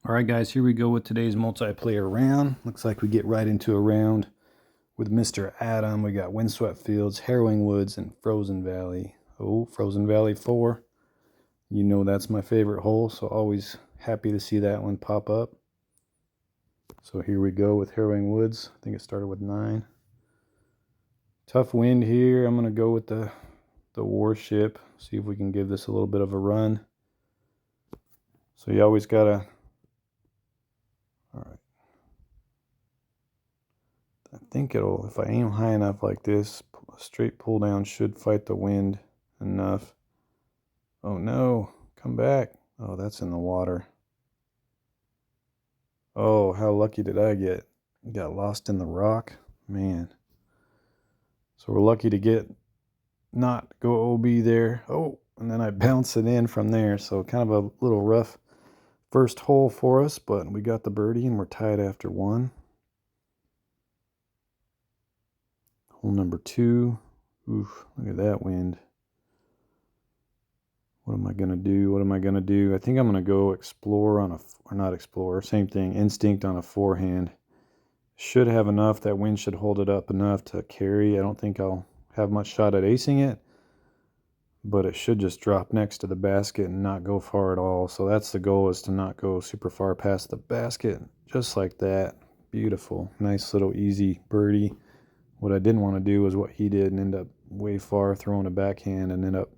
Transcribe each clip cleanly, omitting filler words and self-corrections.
Alright guys, here we go with today's multiplayer round. Looks like we get right into a round with Mr. Adam. We got Windswept Fields, Harrowing Woods, and Frozen Valley. Oh, Frozen Valley 4. You know that's my favorite hole, so always happy to see that one pop up. So here we go with Harrowing Woods. I think it started with 9. Tough wind here. I'm going to go with the Warship. See if we can give this a little bit of a run. So you always got to... Alright. I think it'll, if I aim high enough like this, a straight pull down should fight the wind enough. Oh no, come back. Oh, that's in the water. Oh, how lucky did I get? Got lost in the rock, man. So we're lucky to not go OB there. Oh, and then I bounce it in from there. So kind of a little rough first hole for us, but we got the birdie and we're tied after 1. Hole number 2. Oof, look at that wind. What am I going to do? What am I going to do? I think I'm going to go Explore on a, or not Explore, same thing, Instinct on a forehand. Should have enough. That wind should hold it up enough to carry. I don't think I'll have much shot at acing it, but it should just drop next to the basket and not go far at all. So that's the goal, is to not go super far past the basket. Just like that. Beautiful. Nice little easy birdie. What I didn't want to do was what he did and end up way far throwing a backhand and end up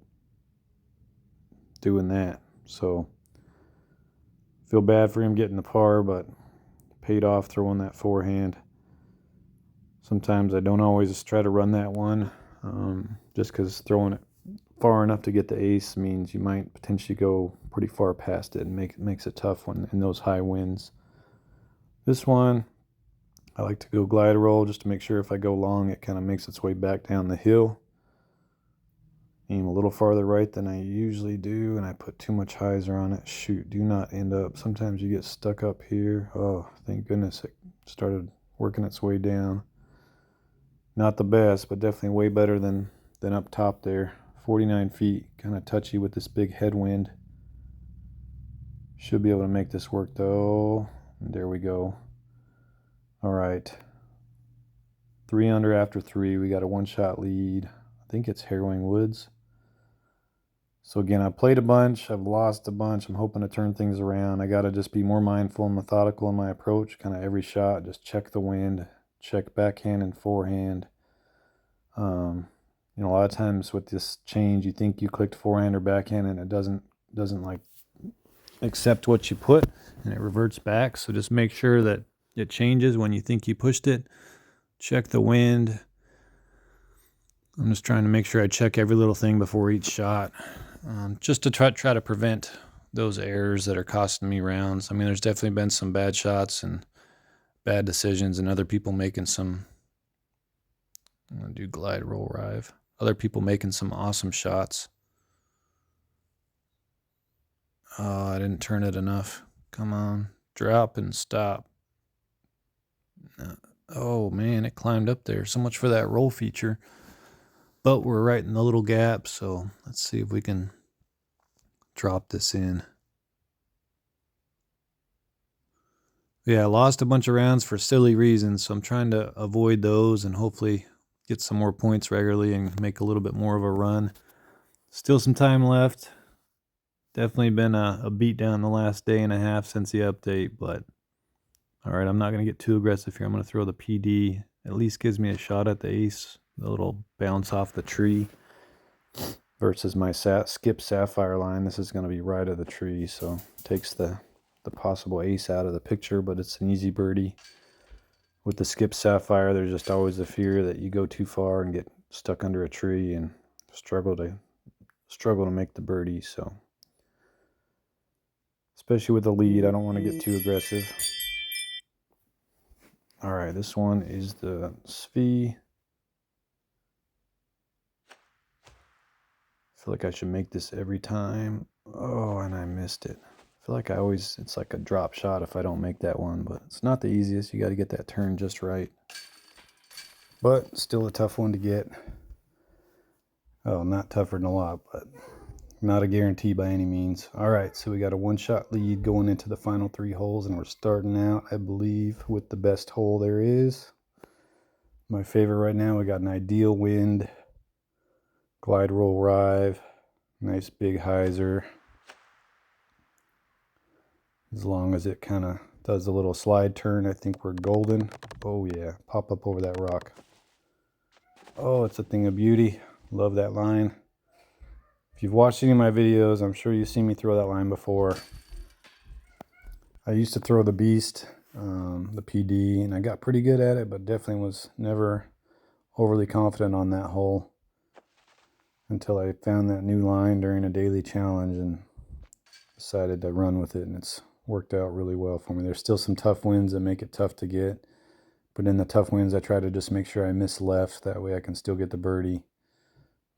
doing that. So feel bad for him getting the par, but paid off throwing that forehand. Sometimes I don't always try to run that one, just because throwing it far enough to get the ace means you might potentially go pretty far past it, and makes it tough when in those high winds. This one, I like to go glide roll just to make sure if I go long, it kind of makes its way back down the hill. Aim a little farther right than I usually do, and I put too much hyzer on it. Shoot, do not end up. Sometimes you get stuck up here. Oh, thank goodness it started working its way down. Not the best, but definitely way better than up top there. 49 feet, kind of touchy with this big headwind. Should be able to make this work though. And there we go. All right. 3 under after 3. We got a 1-shot lead. I think it's Harrowing Woods. So again, I played a bunch, I've lost a bunch. I'm hoping to turn things around. I got to just be more mindful and methodical in my approach. Kind of every shot, just check the wind, check backhand and forehand. You know, a lot of times with this change, you think you clicked forehand or backhand, and it doesn't like accept what you put, and it reverts back. So just make sure that it changes when you think you pushed it. Check the wind. I'm just trying to make sure I check every little thing before each shot, just to try to prevent those errors that are costing me rounds. I mean, there's definitely been some bad shots and bad decisions, and other people making some, I'm going to do glide roll rive. Other people making some awesome shots. Oh, I didn't turn it enough. Come on. Drop and stop. Oh, man, it climbed up there. So much for that roll feature. But we're right in the little gap, so let's see if we can drop this in. Yeah, I lost a bunch of rounds for silly reasons, so I'm trying to avoid those and hopefully get some more points regularly and make a little bit more of a run. Still some time left. Definitely been a beat down the last day and a half since the update, but all right, I'm not going to get too aggressive here. I'm going to throw the PD. At least gives me a shot at the ace, the little bounce off the tree, versus my skip sapphire line. This is going to be right of the tree, so takes the possible ace out of the picture, but it's an easy birdie. With the skip sapphire, there's just always the fear that you go too far and get stuck under a tree and struggle to make the birdie. So especially with the lead, I don't want to get too aggressive. All right, this one is the Svi. I feel like I should make this every time. Oh, and I missed it. I feel like it's like a drop shot if I don't make that one, but it's not the easiest. You got to get that turn just right. But still a tough one to get. Oh, not tougher than a lot, but Not a guarantee by any means. All right, so we got a one-shot lead going into the final 3 holes, and we're starting out, I believe, with the best hole there is. My favorite right now, we got an ideal wind, glide roll rive, nice big hyzer. As long as it kind of does a little slide turn, I think we're golden. Oh yeah, pop up over that rock. Oh, it's a thing of beauty. Love that line. If you've watched any of my videos, I'm sure you've seen me throw that line before. I used to throw the Beast, the PD, and I got pretty good at it, but definitely was never overly confident on that hole until I found that new line during a daily challenge and decided to run with it, and it's worked out really well for me. There's still some tough winds that make it tough to get, but in the tough winds I try to just make sure I miss left, that way I can still get the birdie.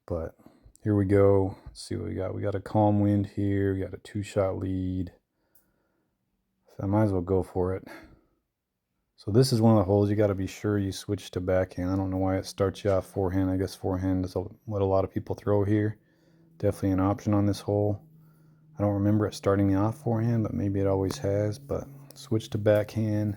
But here we go. Let's see what we got. We got a calm wind here. We got a 2-shot lead, so I might as well go for it. So this is one of the holes you got to be sure you switch to backhand. I don't know why it starts you off forehand. I guess forehand is what a lot of people throw here. Definitely an option on this hole. I don't remember it starting me off forehand, but maybe it always has. But switch to backhand.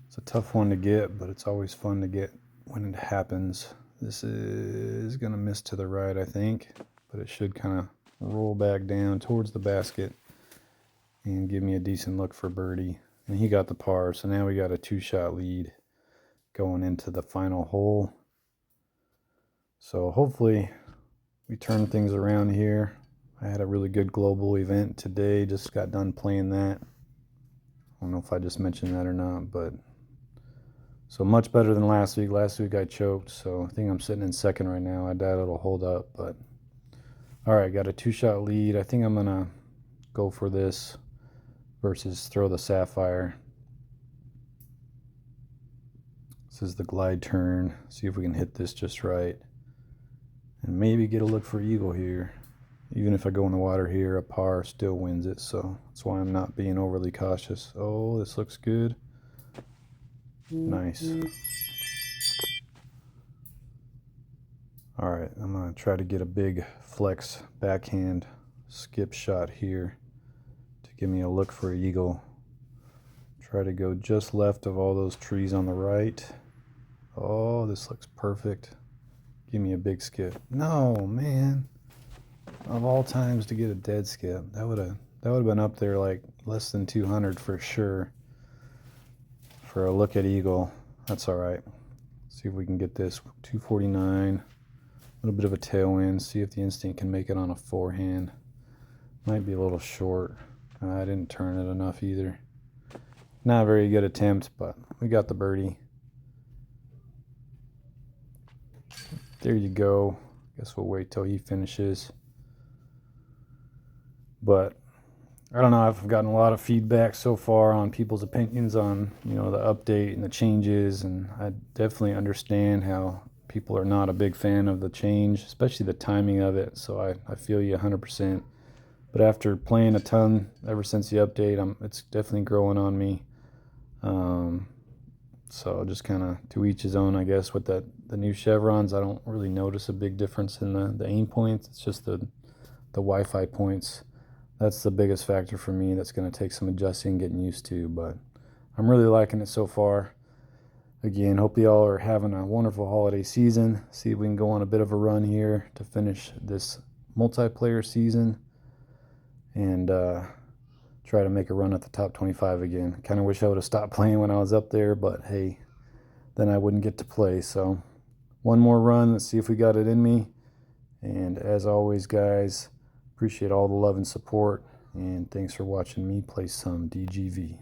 It's a tough one to get, but it's always fun to get when it happens. This is going to miss to the right, I think, but it should kind of roll back down towards the basket and give me a decent look for birdie. And he got the par, so now we got a 2-shot lead going into the final hole. So hopefully we turn things around here. I had a really good global event today, just got done playing that. I don't know if I just mentioned that or not, but so much better than last week. Last week I choked, so I think I'm sitting in second right now. I doubt it'll hold up, but all right, got a 2-shot lead. I think I'm gonna go for this versus throw the Sapphire. This is the glide turn. See if we can hit this just right, and maybe get a look for eagle here. Even if I go in the water here, a par still wins it, so that's why I'm not being overly cautious. Oh, this looks good. Nice. All right, I'm gonna try to get a big flex backhand skip shot here to give me a look for eagle. Try to go just left of all those trees on the right. Oh, this looks perfect. Give me a big skip. No, man. Of all times to get a dead skip, that would have been up there like less than 200 for sure. For a look at eagle, that's all right. See if we can get this 249. A little bit of a tailwind. See if the instinct can make it on a forehand. Might be a little short. I didn't turn it enough either. Not a very good attempt, but we got the birdie. There you go. Guess we'll wait till he finishes. But I don't know, I've gotten a lot of feedback so far on people's opinions on, the update and the changes, and I definitely understand how people are not a big fan of the change, especially the timing of it, so I feel you 100%. But after playing a ton ever since the update, it's definitely growing on me. So just kind of to each his own, I guess. With the new chevrons, I don't really notice a big difference in the aim points. It's just the Wi-Fi points. That's the biggest factor for me. That's going to take some adjusting, getting used to, but I'm really liking it so far. Again, hope y'all are having a wonderful holiday season. See if we can go on a bit of a run here to finish this multiplayer season and try to make a run at the top 25 again. Kind of wish I would have stopped playing when I was up there, but hey, then I wouldn't get to play. So one more run. Let's see if we got it in me. And as always, guys, appreciate all the love and support, and thanks for watching me play some DGV.